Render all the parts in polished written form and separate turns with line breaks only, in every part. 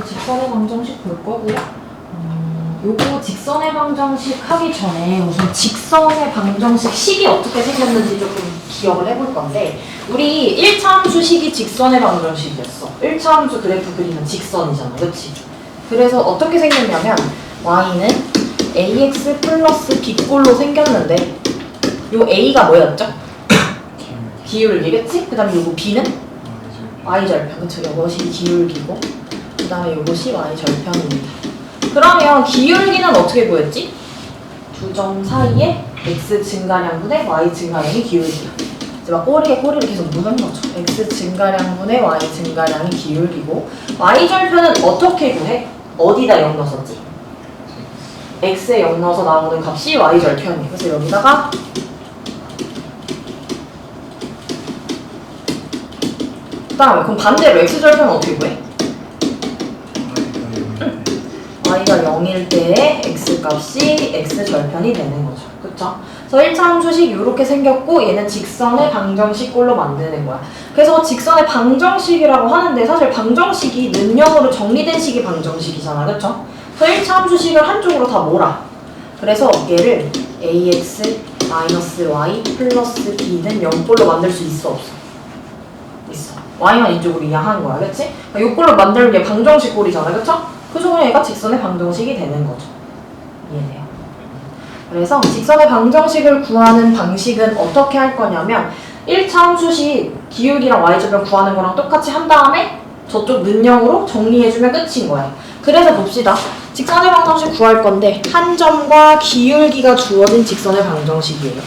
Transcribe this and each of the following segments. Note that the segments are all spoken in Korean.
직선의 방정식 볼 거고요. 요거 직선의 방정식 하기 전에 우선 직선의 방정식 식이 어떻게 생겼는지 조금 기억을 해볼 건데, 우리 1차 함수 식이 직선의 방정식이었어. 1차 함수 그래프 그리면 직선이잖아, 그치? 그래서 어떻게 생겼냐면 y는 ax 플러스 b꼴로 생겼는데, 요 a가 뭐였죠? 기울기, 그치? 그 다음에 요거 b는 y절편, 그쵸? 요것이 기울기고, 그 다음에 요것이 y절편입니다. 그러면 기울기는 어떻게 구했지? 두 점 사이에 x 증가량분의 y 증가량이 기울기야. 이제 막 꼬리에 꼬리를 계속 무는 거죠. x 증가량분의 y 증가량이 기울기고, y절편은 어떻게 구해? 어디다 0 넣었었지? x에 0 넣어서 나오는 값이 y절편이에요. 그래서 여기다가 그 다음에 그럼 반대로 x절편은 어떻게 구해? y가 0일 때의 x값이 x절편이 되는 거죠. 그쵸? 그래서 1차 함수식 이렇게 생겼고, 얘는 직선의 방정식꼴로 만드는 거야. 그래서 직선의 방정식이라고 하는데, 사실 방정식이 는형으로 정리된 식이 방정식이잖아. 그쵸? 그래서 1차 함수식을 한쪽으로 다 몰아. 그래서 얘를 ax-y 플러스 b는 0꼴로 만들 수 있어, 없어? 있어. y만 이쪽으로 이항하는 거야. 그치? 그러니까 이 꼴로 만들면 얘 방정식 꼴이잖아. 그쵸? 그래서 그냥 얘가 직선의 방정식이 되는 거죠. 이해돼요? 그래서 직선의 방정식을 구하는 방식은 어떻게 할 거냐면, 1차 함수식 기울기랑 y절편 구하는 거랑 똑같이 한 다음에 저쪽 는형으로 정리해주면 끝인 거야. 그래서 봅시다. 직선의 방정식 구할 건데 한 점과 기울기가 주어진 직선의 방정식이에요.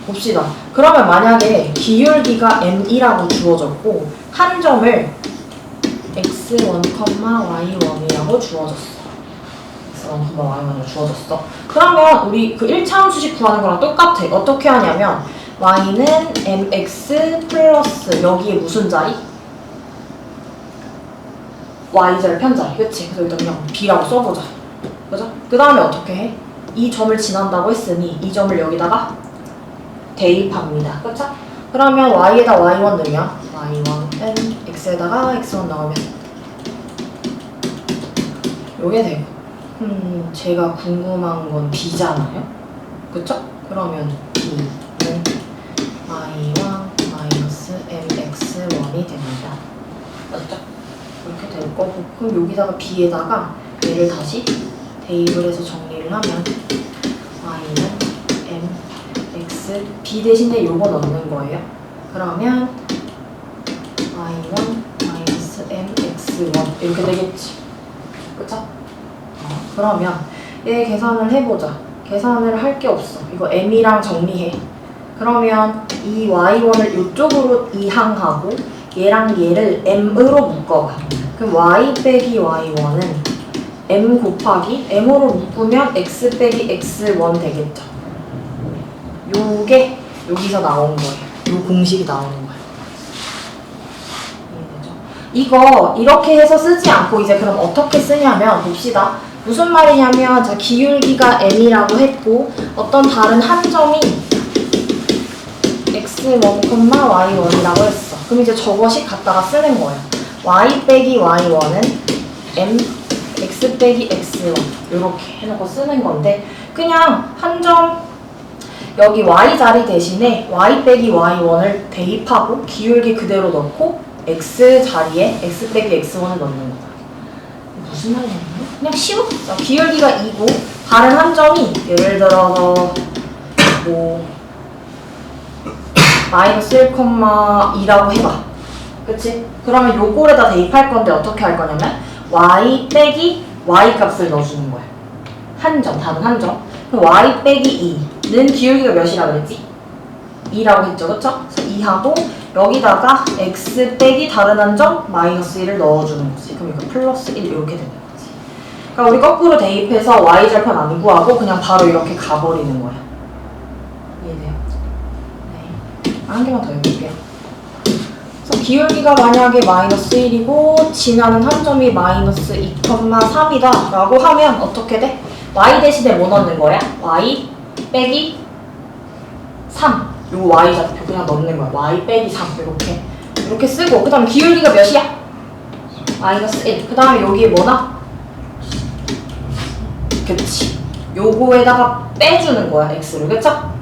봅시다. 그러면 만약에 기울기가 m이라고 주어졌고 한 점을 x1, y1이라고 주어졌어. x1, y1이라고 주어졌어. 그러면 우리 그 1차 함수식 구하는 거랑 똑같아. 어떻게 하냐면 y는 mx 플러스 여기에 무슨 자리? y절편 자리. 그치? 그래서 일단 그냥 b라고 써보자. 그죠? 그 다음에 어떻게 해? 이 점을 지난다고 했으니 이 점을 여기다가 대입합니다. 그쵸? 그러면 y에다 y1 넣으면 y1은 x에다가 x1 넣으면 요게 되고, 제가 궁금한 건 b잖아요? 그쵸? 그러면 b는 y1 mx1이 됩니다. 맞죠? 이렇게 될 거고, 그럼 여기다가 b에다가 얘를 다시 대입을 해서 정리를 하면 y는 mx, b 대신에 요거 넣는 거예요. 그러면 y1 mx1 이렇게 되겠지. 그쵸? 그러면 얘 계산을 해보자. 계산을 할 게 없어. 이거 m이랑 정리해. 그러면 이 y1을 이쪽으로 이항하고 얘랑 얘를 m으로 묶어봐. 그럼 y 빼기 y1은 m 곱하기 m으로 묶으면 x 빼기 x1 되겠죠. 요게 여기서 나온 거예요. 요 공식이 나오는 거예요. 이해되죠? 이거 이렇게 해서 쓰지 않고 이제 그럼 어떻게 쓰냐면 봅시다. 무슨 말이냐면, 자, 기울기가 m이라고 했고 어떤 다른 한 점이 x1, y1이라고 했어. 그럼 이제 저것이 갖다가 쓰는 거예요. y 빼기 y1은 m x 빼기 x1 이렇게 해놓고 쓰는 건데, 그냥 한 점 여기 y 자리 대신에 y 빼기 y1을 대입하고 기울기 그대로 넣고 x 자리에 x 빼기 x1을 넣는 거야. 무슨 말이냐면 그냥 쉬워. 자, 기울기가 2고 다른 한 점이 예를 들어서 뭐 마이너스 1,2라고 해봐. 그치? 그러면 요 꼴에다 대입할 건데 어떻게 할 거냐면 y 빼기 y 값을 넣어주는 거야. 한 점, 다른 한 점. 그럼 y 빼기 2는 기울기가 몇이라 그랬지? 2라고 했죠. 그쵸? 그래서 2하고 여기다가 x 빼기 다른 한 점 마이너스 1을 넣어주는 거지. 그럼 이거 플러스 1 이렇게 되는 거지. 그러니까 우리 거꾸로 대입해서 y절편 안 구하고 그냥 바로 이렇게 가버리는 거야. 이해돼요? 네. 한 개만 더 해볼게요. 그래서 기울기가 만약에 마이너스 1이고 지나는 한 점이 마이너스 2,3이다 라고 하면 어떻게 돼? y 대신에 뭐 넣는 거야? y 빼기 3. 요거 y 좌표 그냥 넣는 거야. y 빼기 3 이렇게 쓰고, 그 다음 기울기가 몇이야? 마이너스 1. 그 다음에 여기에 뭐나? 그치. 요거에다가 빼주는 거야, x를. 그쵸?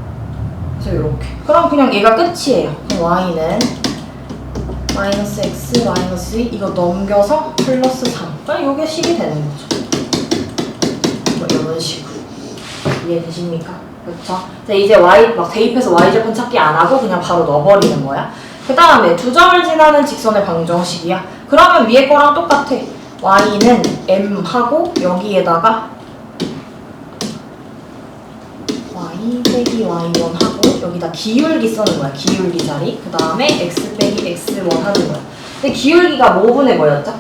그래서 요렇게. 그럼 그냥 얘가 끝이에요. 그럼 y는 마이너스 x 마이너스 2 이거 넘겨서 플러스 3. 그럼 요게 식이 되는 거죠. 뭐 이런 식으로. 이해되십니까? 그쵸? 자, 이제 y 막 대입해서 y절편 찾기 안 하고 그냥 바로 넣어버리는 거야. 그 다음에 두 점을 지나는 직선의 방정식이야. 그러면 위에 거랑 똑같아. y는 m 하고 여기에다가 y 빼기 y1 하고 여기다 기울기 쓰는 거야. 기울기 자리. 그 다음에 x 빼기 x1 하는 거야. 근데 기울기가 뭐분의 뭐였죠?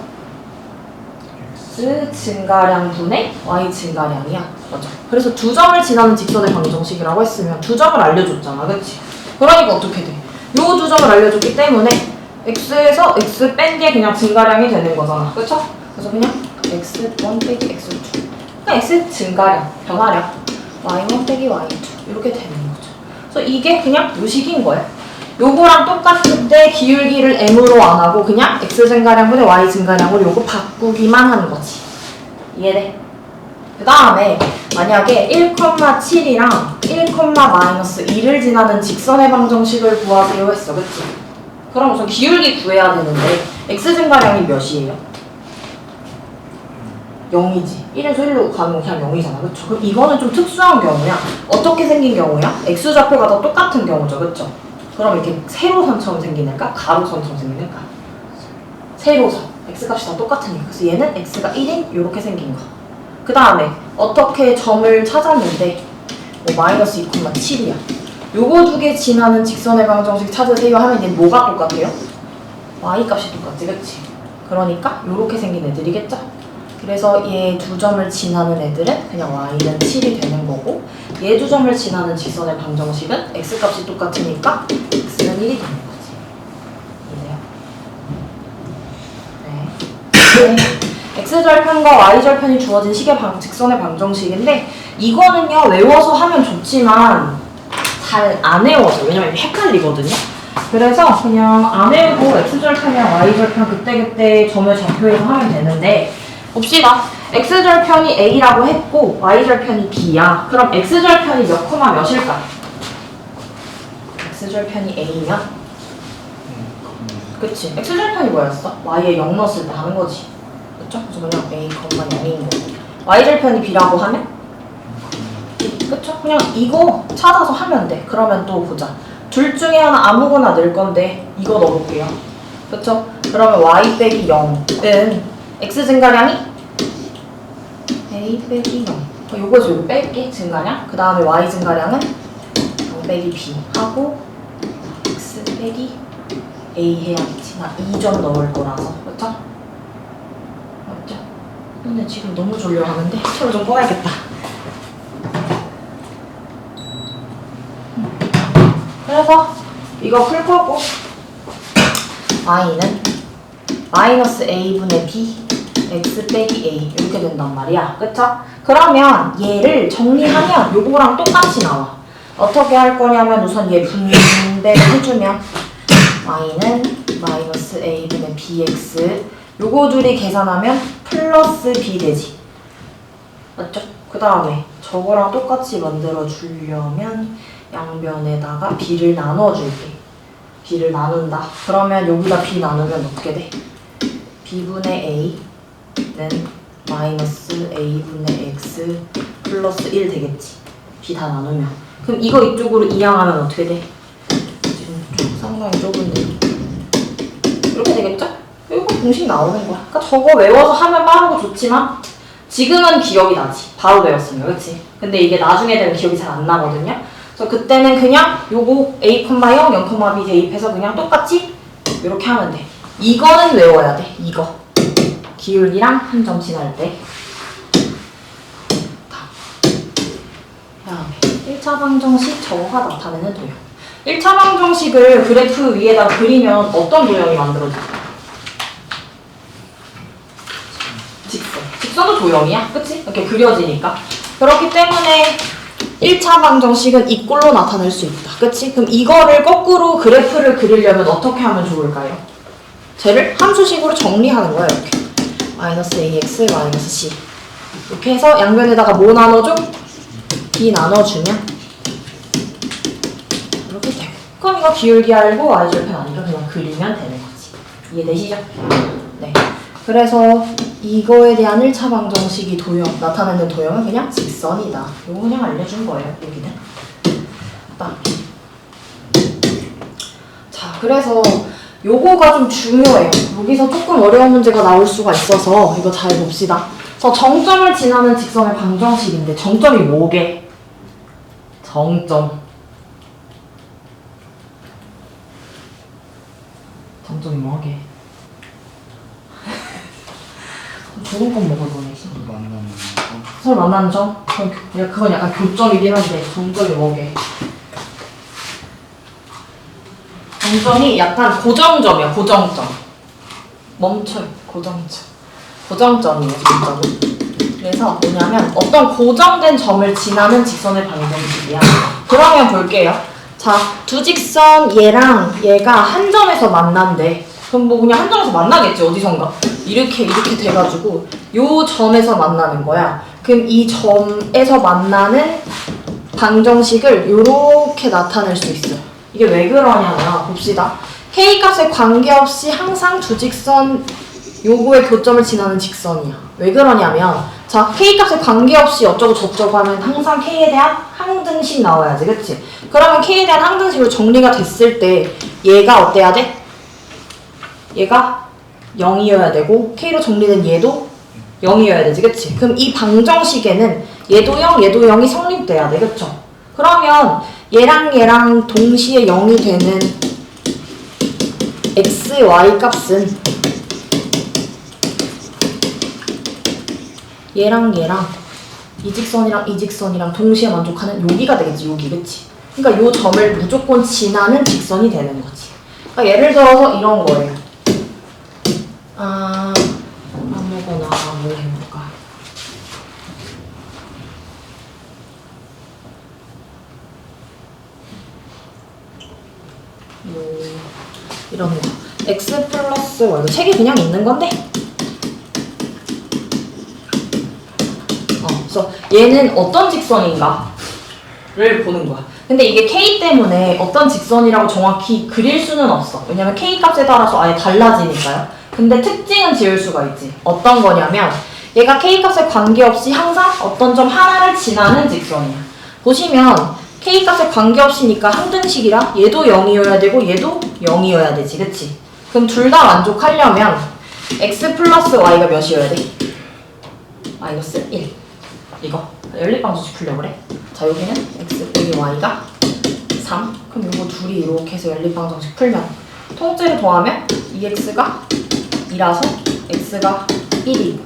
x 증가량 분의 y 증가량이야. 맞아. 그래서 두 점을 지나는 직선의 방정식이라고 했으면 두 점을 알려줬잖아. 그치? 그러니까 어떻게 돼? 요 두 점을 알려줬기 때문에 x에서 x 뺀 게 그냥 증가량이 되는 거잖아. 그쵸? 그래서 그냥 x1 빼기 x2. 그러니까 x 증가량, 변화량. y1 빼기 y2. 이렇게 되는 거죠. 그래서 이게 그냥 요식인 거야. 요거랑 똑같은데 기울기를 m으로 안 하고 그냥 x 증가량분의 y 증가량으로 요거 바꾸기만 하는 거지. 이해돼? 그 다음에 만약에 1,7이랑 1,-2를 지나는 직선의 방정식을 구하세요 했어. 그치? 그럼 우선 기울기 구해야 되는데 x 증가량이 몇이에요? 0이지. 1에서 1로 가면 그냥 0이잖아. 그쵸? 그럼 이거는 좀 특수한 경우야. 어떻게 생긴 경우야? x좌표가 다 똑같은 경우죠. 그쵸? 그럼 이렇게 세로선처럼 생기는가? 가로선처럼 생기는가? 세로선. x값이 다 똑같으니까. 그래서 얘는 x가 1인 이렇게 생긴 거. 그 다음에 어떻게 점을 찾았는데 마이너스 2,7이야. 요거 두 개 지나는 직선의 방정식 찾으세요 하면 얘는 뭐가 똑같아요? y값이 똑같지. 그치? 그러니까 요렇게 생긴 애들이겠죠? 그래서 얘 두 점을 지나는 애들은 그냥 y는 7이 되는 거고 얘 두 점을 지나는 직선의 방정식은 x값이 똑같으니까 x는 1이 되는 거지. 이해돼요? 네. x절편과 y절편이 주어진 식의 직선의 방정식인데 이거는요 외워서 하면 좋지만 잘 안 외워서 왜냐면 헷갈리거든요. 그래서 그냥 안 외우고 x절편이랑 y절편 그때그때 점을 좌표해서 하면 되는데 봅시다. x절편이 a라고 했고 y절편이 b야. 그럼 x절편이 몇 콤마 몇일까? x절편이 a면 그치? x절편이 뭐였어? y에 0 넣었을 때 하는 거지. 그쵸? 그래서 그냥 a, 0인 거고 y절편이 b라고 하면? 그쵸? 그냥 이거 찾아서 하면 돼. 그러면 또 보자. 둘 중에 하나 아무거나 넣을 건데 이거 넣어볼게요. 그쵸? 그러면 y 빼기 0은 x 증가량이 a 빼기 0 요거에서 요거 뺄게. 증가량. 그 다음에 y 증가량은 0 빼기 b 하고 x 빼기 a 해야겠지. 나 2점 넣을 거라서. 그쵸? 맞죠? 근데 지금 너무 졸려하는데 차로 좀 꺼야겠다. 그래서 이거 풀 거고 y는 마이너스 a분의 b x 빼기 a 이렇게 된단 말이야. 그쵸? 그러면 얘를 정리하면 요거랑 똑같이 나와. 어떻게 할 거냐면 우선 얘 분배를 해주면 y는 마이너스 a분의 bx 요거 둘이 계산하면 플러스 b 되지. 맞죠? 그 다음에 저거랑 똑같이 만들어 주려면 양변에다가 b를 나눠줄게. b를 나눈다. 그러면 여기다 b 나누면 어떻게 돼? b분의 a는 마이너스 a분의 x 플러스 1 되겠지. b 다 나누면. 그럼 이거 이쪽으로 이항하면 어떻게 돼? 지금 좀 상당히 좁은데. 이렇게 되겠죠? 이거 공식 나오는 거야. 그러니까 저거 외워서 하면 빠르고 좋지만 지금은 기억이 나지. 바로 배웠으면. 그치? 근데 이게 나중에 되면 기억이 잘 안 나거든요. 그래서 그때는 그냥 요거 a, 0, 0,b 대입해서 그냥 똑같이 이렇게 하면 돼. 이거는 외워야 돼. 이거. 기울기랑 한 점 지날 때. 다음에 1차 방정식 저거가 나타내는 도형. 1차 방정식을 그래프 위에다 그리면 어떤 도형이 만들어질까? 직선. 직선도 도형이야. 그치? 이렇게 그려지니까. 그렇기 때문에 1차 방정식은 이 꼴로 나타낼 수 있다. 그치? 그럼 이거를 거꾸로 그래프를 그리려면 어떻게 하면 좋을까요? 쟤를 함수식으로 정리하는 거야. 이렇게. 마이너스 ax 마이너스 c 이렇게 해서 양변에다가 뭐 나눠줘? b 나눠주면 이렇게 되고 그럼 이거 기울기 알고 y절편 아니까 그냥 그리면 되는 거지. 이해되시죠? 네. 그래서 이거에 대한 1차 방정식이 나타내는 도형은 그냥 직선이다. 이거 그냥 알려준 거예요. 여기는. 딱. 자, 그래서 요거가 좀 중요해요. 여기서 조금 어려운 문제가 나올 수가 있어서 이거 잘 봅시다. 그래서 정점을 지나는 직선의 방정식인데 정점이 뭐게? 정점이 뭐게? 좋은 건 먹을 거네. 서로 만나는 점? 그건 약간 교점이긴 한데 정점이 뭐게? 정점이 약간 고정점이야. 고정점. 멈춰요. 고정점이에요. 진짜로. 그래서 뭐냐면 어떤 고정된 점을 지나는 직선의 방정식이야. 그러면 볼게요. 자, 두 직선 얘랑 얘가 한 점에서 만난대. 그럼 뭐 그냥 한 점에서 만나겠지. 어디선가. 이렇게 돼가지고 요 점에서 만나는 거야. 그럼 이 점에서 만나는 방정식을 요렇게 나타낼 수 있어요. 이게 왜 그러냐면 봅시다. k 값에 관계없이 항상 두 직선 요거의 교점을 지나는 직선이야. 왜 그러냐면 자, k 값에 관계없이 어쩌고 저쩌고 하면 항상 k에 대한 항등식 나와야지. 그치? 그러면 k에 대한 항등식으로 정리가 됐을 때 얘가 어때야 돼? 얘가 0이어야 되고 k로 정리된 얘도 0이어야 되지. 그치? 그럼 이 방정식에는 얘도 0, 얘도 0이 성립돼야 돼. 그쵸? 그러면 얘랑 동시에 0이 되는 x, y 값은 얘랑 이 직선이랑 동시에 만족하는 여기가 되겠지. 여기. 그치? 그러니까 요 점을 무조건 지나는 직선이 되는 거지. 그러니까 예를 들어서 이런 거예요. 아무거나 뭐 해볼까? 이런 거. x 플러스 y. 책이 그냥 있는 건데. 그래서 얘는 어떤 직선인가를 보는 거야. 근데 이게 k 때문에 어떤 직선이라고 정확히 그릴 수는 없어. 왜냐면 k 값에 따라서 아예 달라지니까요. 근데 특징은 지을 수가 있지. 어떤 거냐면 얘가 k 값에 관계없이 항상 어떤 점 하나를 지나는 직선이야. 보시면 k 값에 관계없이니까 항등식이라 얘도 0이어야 되고 얘도 0이어야 되지. 그치? 그럼 둘 다 만족하려면 x 플러스 y가 몇이어야 돼? 마이너스 1. 이거 연립방정식 풀려고 그래. 자, 여기는 x 빼기 y가 3. 그럼 이거 둘이 이렇게 해서 연립방정식 풀면 통째로 더하면 2x가 2라서 x가 1이고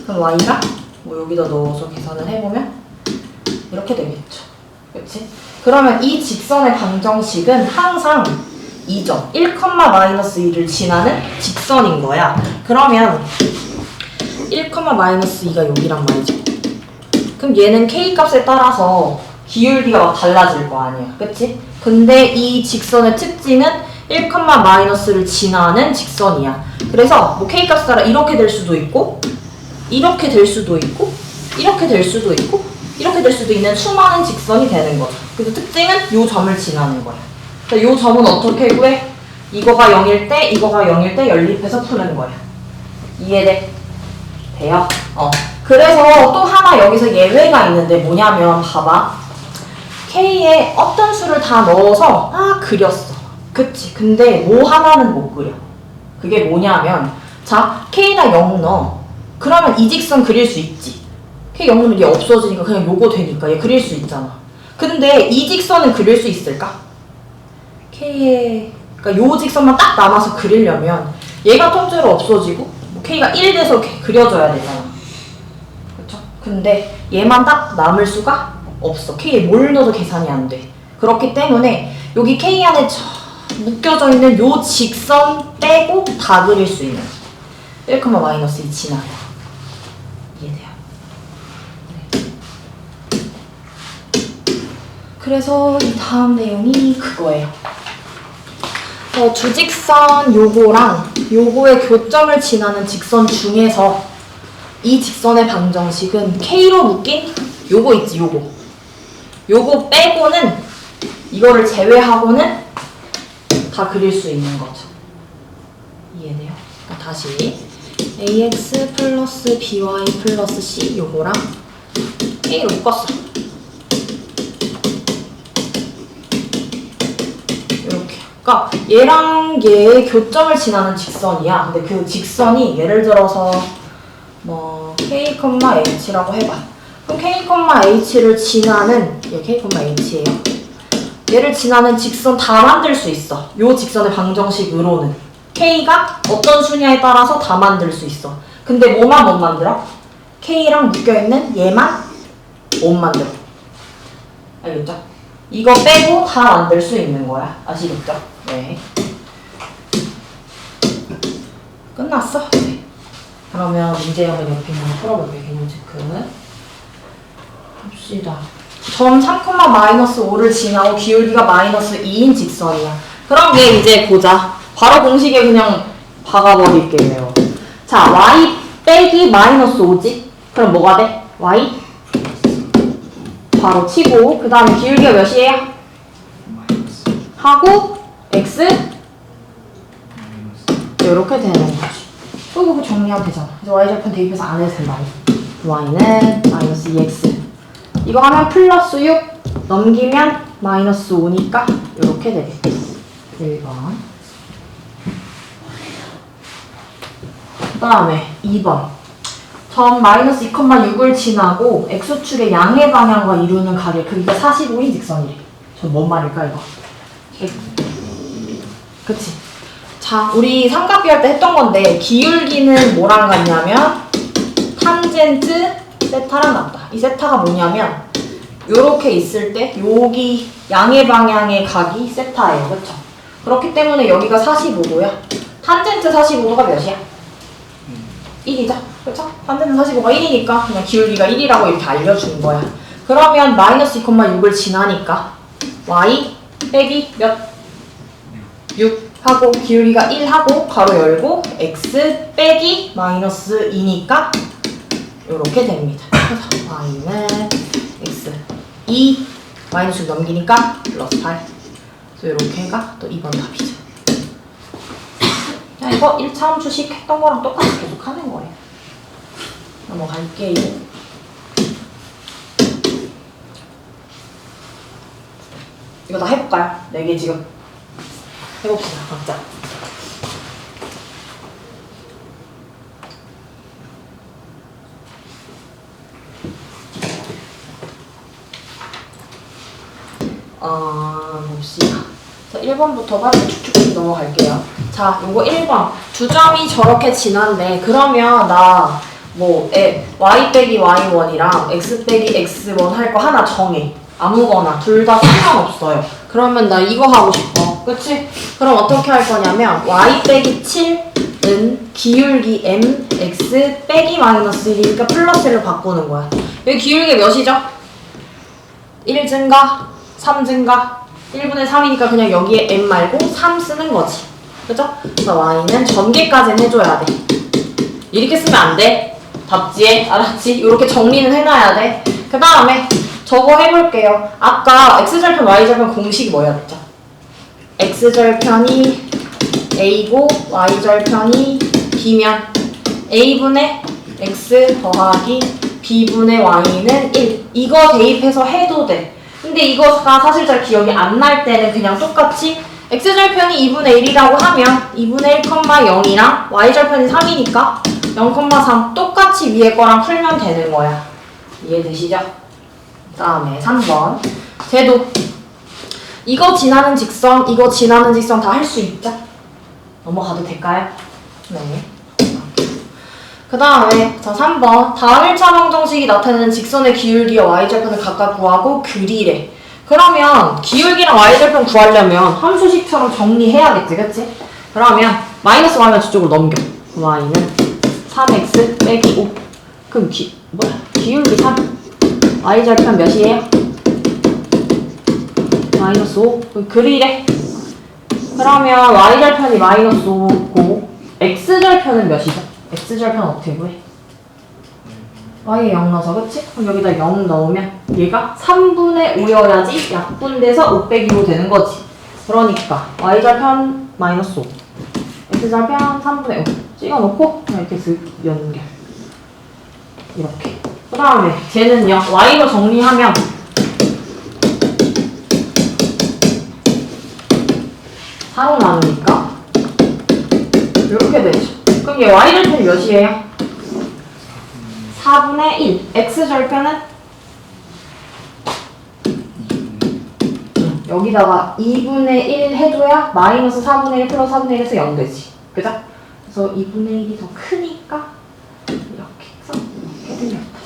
그럼 y가 뭐 여기다 넣어서 계산을 해보면 이렇게 되겠죠. 그치? 그러면 이 직선의 방정식은 항상 2점 1,-2를 지나는 직선인 거야. 그러면 1,-2가 여기란 말이지. 그럼 얘는 k 값에 따라서 기울기가 막 달라질 거 아니야. 그치? 근데 이 직선의 특징은 1,-를 지나는 직선이야. 그래서 뭐 k 값 따라 이렇게 될 수도 있고 이렇게 될 수도 있고 이렇게 될 수도 있고 이렇게 될 수도 있는 수많은 직선이 되는 거죠. 그래서 특징은 요 점을 지나는 거야. 그래서 요 점은 어떻게 구해? 이거가 0일 때 이거가 0일 때 연립해서 푸는 거야. 이해돼? 돼요? 그래서 또 하나 여기서 예외가 있는데 뭐냐면 봐봐. k에 어떤 수를 다 넣어서 그렸어. 그치? 근데 뭐 하나는 못 그려. 그게 뭐냐면 자, k나 0 넣어. 그러면 이 직선 그릴 수 있지. k 0 넣으면 얘 없어지니까 그냥 요거 되니까 얘 그릴 수 있잖아. 근데 이 직선은 그릴 수 있을까? 그러니까 요 직선만 딱 남아서 그리려면 얘가 통째로 없어지고 k가 1 돼서 그려져야 되잖아. 그쵸? 근데 얘만 딱 남을 수가 없어. k에 뭘 넣어도 계산이 안 돼. 그렇기 때문에 여기 k 안에 묶여져 있는 요 직선 빼고 다 그릴 수 있는 1,-2 지나요. 이해돼요? 네. 그래서 이 다음 내용이 그거예요. 두 직선 요거랑 요거의 교점을 지나는 직선 중에서 이 직선의 방정식은 K로 묶인 요거 있지, 요거 빼고는 이거를 제외하고는 다 그릴 수 있는 거죠. 이해돼요? 그러니까 다시 ax 플러스 by 플러스 c 요거랑 K로 묶었어. 이렇게. 그러니까 얘랑 얘의 교점을 지나는 직선이야. 근데 그 직선이 예를 들어서 뭐 k,h라고 해봐. 그럼 k,h를 지나는 얘 k,h예요. 얘를 지나는 직선 다 만들 수 있어. 요 직선의 방정식으로는 k가 어떤 수냐에 따라서 다 만들 수 있어. 근데 뭐만 못 만들어? k랑 묶여있는 얘만 못 만들어. 알겠죠? 이거 빼고 다 만들 수 있는 거야. 아시겠죠? 네. 끝났어? 네. 그러면 문제형을 옆에 한번 풀어볼게요. 개념 체크. 봅시다. 점 3,-5를 지나고 기울기가 -2인 직선이야. 그럼 얘 이제 보자. 바로 공식에 그냥 박아버릴게요. 자, y 빼기 -5지? 그럼 뭐가 돼? y 바로 치고 그 다음에 기울기가 몇이에요? 하고 x 이렇게 되는 거지. 그리고 그거 정리하면 되잖아. 그래서 y절편 대입해서 안 해도 된다. y는 -2x 이거 하면 +6 넘기면 -5니까 이렇게 되겠지. 1번. 그 다음에 2번. 점 -2,6을 지나고 x축의 양의 방향과 이루는 가게 크기가 45인 직선이래. 저 뭔 말일까 이거? 그치? 자, 우리 삼각비 할 때 했던 건데 기울기는 뭐랑 같냐면 탄젠트 세타랑 같다. 이 세타가 뭐냐면 요렇게 있을 때 여기 양의 방향의 각이 세타예요. 그쵸? 그렇기 때문에 여기가 45도야. 탄젠트 45도가 몇이야? 1이죠? 그쵸? 탄젠트 45가 1이니까 그냥 기울기가 1이라고 이렇게 알려준 거야. 그러면 -2,6을 지나니까 y 빼기 몇? 6 하고 기울기가 1 하고 가로 열고 x 빼기 -2니까 요렇게 됩니다. 그래서 y는 x 2 -6 넘기니까 +8. 그래서 요렇게가 또 2번 답이죠. 그냥 이거 1차 함수식 했던 거랑 똑같이 계속 하는 거예요. 넘어갈게요. 이거 다 해볼까요? 4개 지금 해봅시다. 각자. 봅시다. 자, 1번부터 빠르게 쭉쭉 넘어갈게요. 자, 요거 1번. 두 점이 저렇게 지난데, 그러면 나, y 빼기 y1이랑 x 빼기 x1 할 거 하나 정해. 아무거나. 둘 다 상관없어요. 그러면 나 이거 하고 싶어. 그치? 그럼 어떻게 할 거냐면, y 빼기 7은 기울기 m, x 빼기 -1이니까 플러스를 바꾸는 거야. 여기 기울기 몇이죠? 1 증가, 3 증가, 1분의 3이니까 그냥 여기에 m 말고 3 쓰는 거지. 그죠? 그래서 y는 전개까지는 해줘야 돼. 이렇게 쓰면 안 돼. 답지에. 알았지? 이렇게 정리는 해놔야 돼. 그 다음에 저거 해볼게요. 아까 x절편, y절편 공식이 뭐였죠? x절편이 a고 y절편이 b면 a분의 x 더하기 b분의 y는 1. 이거 대입해서 해도 돼. 근데 이거가 사실 잘 기억이 안 날 때는 그냥 똑같이 x절편이 2분의 1이라고 하면 2분의 1,0이랑 y절편이 3이니까 0,3 똑같이 위에 거랑 풀면 되는 거야. 이해되시죠? 그 다음에 3번. 쟤도 이거 지나는 직선, 이거 지나는 직선 다 할 수 있죠? 넘어가도 될까요? 네. 그 다음에 자 3번. 다음 1차 방정식이 나타내는 직선의 기울기와 y절편을 각각 구하고 그리래. 그러면 기울기랑 y절편 구하려면 함수식처럼 정리해야겠지, 그치? 그러면 마이너스 y면 저쪽으로 넘겨. y는 3x 빼기 5. 그럼 기울기 3. y절편 몇이에요? -5. 그럼 그리래. 그러면 y절편이 -5고 x절편은 몇이죠? x절편 어떻게 구해? y에 0 넣어서 그치? 그럼 여기다 0 넣으면 얘가 3분의 5여야지 약분돼서 5 빼기 5 되는 거지. 그러니까 y좌편 마이너스 5 x좌편 3분의 5 찍어놓고 이렇게 쓱 연결 이렇게. 그 다음에 쟤는요 y로 정리하면 4로 나누니까 이렇게 되죠. 그럼 얘 y절편이 몇이에요? 4분의 1. x절편은? 여기다가 2분의 1 해줘야 마이너스 4분의 1 플러스 4분의 1에서 0 되지. 그죠? 그래서 2분의 1이 더 크니까 이렇게 해서 이렇게 생겼다.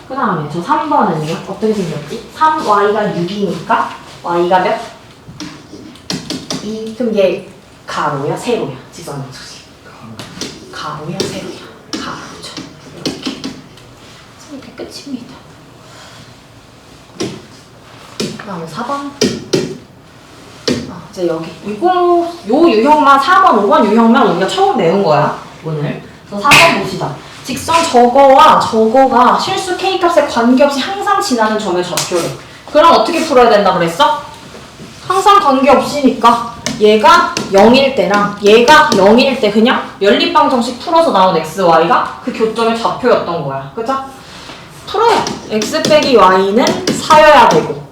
그 다음에 저 3번은요? 어떻게 생겼지? 3y가 6이니까 y가 몇? 2. 그럼 얘 가로야? 세로야? 직선 방정식. 가로야? 세로야? 가로죠. 이렇게 끝입니다. 그 다음에 4번. 이제 여기. 요 유형만 4번, 5번 유형만 우리가 처음 배운 거야. 오늘. 그래서 4번 봅시다. 직선 저거와 저거가 실수 K값에 관계없이 항상 지나는 점의 좌표래. 그럼 어떻게 풀어야 된다 그랬어? 항상 관계없이니까 얘가 0일 때랑 얘가 0일 때 그냥 연립방정식 풀어서 나온 XY가 그 교점의 좌표였던 거야. 그죠? 풀어요. x 빼기 y는 4여야 되고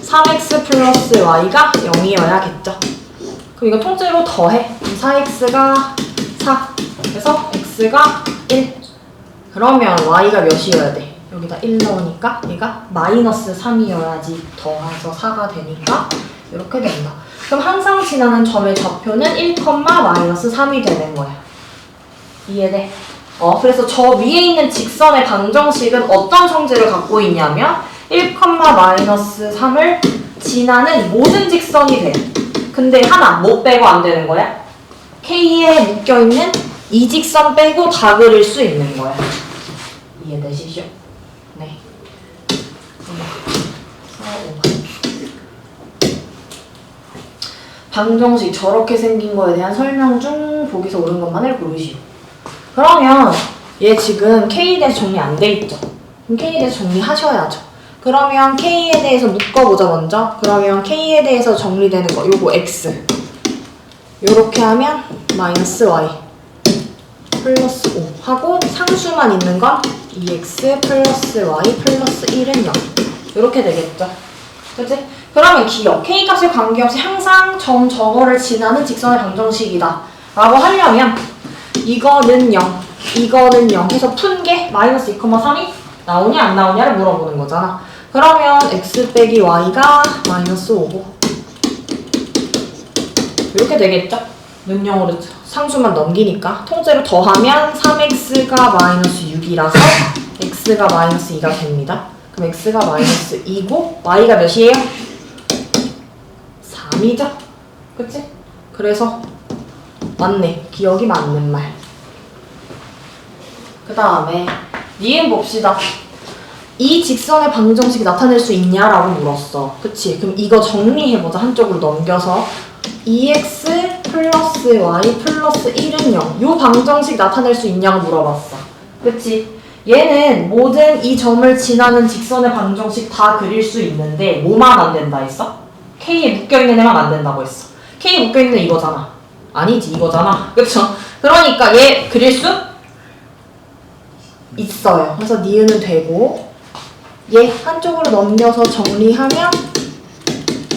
3x 플러스 y가 0이어야겠죠. 그럼 이거 통째로 더해. 4x가 4. 그래서 x가 1. 그러면 y가 몇이어야 돼? 여기다 1 넣으니까 얘가 마이너스 3이어야지 더해서 4가 되니까 이렇게 된다. 그럼 항상 지나는 점의 좌표는 1, 마이너스 3이 되는 거야. 이해돼? 그래서 저 위에 있는 직선의 방정식은 어떤 성질을 갖고 있냐면 1, 마이너스 3을 지나는 모든 직선이 돼. 근데 하나, 뭐 빼고 안 되는 거야? K에 묶여있는 이 직선 빼고 다 그릴 수 있는 거야. 이해되시죠? 네. 방정식 저렇게 생긴 거에 대한 설명 중 보기서 옳은 것만을 고르시오. 그러면 얘 지금 K에 대해서 정리 안 돼 있죠? 그럼 K에 대해서 정리하셔야죠. 그러면 K에 대해서 묶어보자 먼저. 그러면 K에 대해서 정리되는 거 요거 X 요렇게 하면 마이너스 Y 플러스 5 하고 상수만 있는 건 2X 플러스 Y 플러스 1은 0 요렇게 되겠죠? 그치? 그러면 기억 K값에 관계없이 항상 점 저거를 지나는 직선의 방정식이다 라고 하려면 이거는 0, 이거는 0 해서 푼 게 마이너스 2,3이 나오냐 안 나오냐를 물어보는 거잖아. 그러면 x 빼기 y가 마이너스 5고 이렇게 되겠죠? 는영으로 상수만 넘기니까 통째로 더하면 3x가 마이너스 6이라서 x가 마이너스 2가 됩니다. 그럼 x가 마이너스 2고 y가 몇이에요? 3이죠? 그치? 그래서 맞네. 기억이 맞는 말. 그 다음에 니은 봅시다. 이 직선의 방정식이 나타낼 수 있냐라고 물었어. 그치? 그럼 이거 정리해보자. 한쪽으로 넘겨서 2x 플러스 y 플러스 1은 0. 요 방정식 나타낼 수 있냐고 물어봤어. 그치? 얘는 모든 이 점을 지나는 직선의 방정식 다 그릴 수 있는데 뭐만 안 된다 했어? K에 묶여있는 애만 안 된다고 했어. K에 묶여있는 애 이거잖아. 아니지 이거잖아. 그쵸? 그러니까 얘 그릴 수 있어요. 그래서 니은은 되고 얘 한쪽으로 넘겨서 정리하면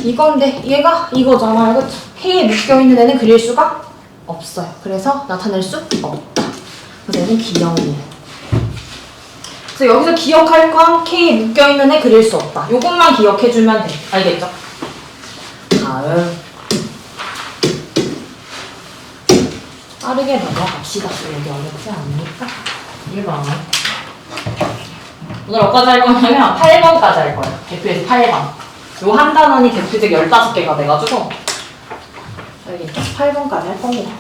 이건데 얘가 이거잖아요. 그쵸? K에 묶여있는 애는 그릴 수가 없어요. 그래서 나타낼 수 없다. 그래서 얘는 기형이에요. 그래서 여기서 기억할 건 K에 묶여있는 애 그릴 수 없다. 요것만 기억해주면 돼. 알겠죠? 다음 빠르게 넘어갑시다. 여기 어렵지 않으니까 1번 오늘 어디까지 할 거냐면 8번까지 할 거예요. 대표에서 8번 요 한 단원이 대표적 15개가 돼가지고 알겠죠? 8번까지 할 겁니다.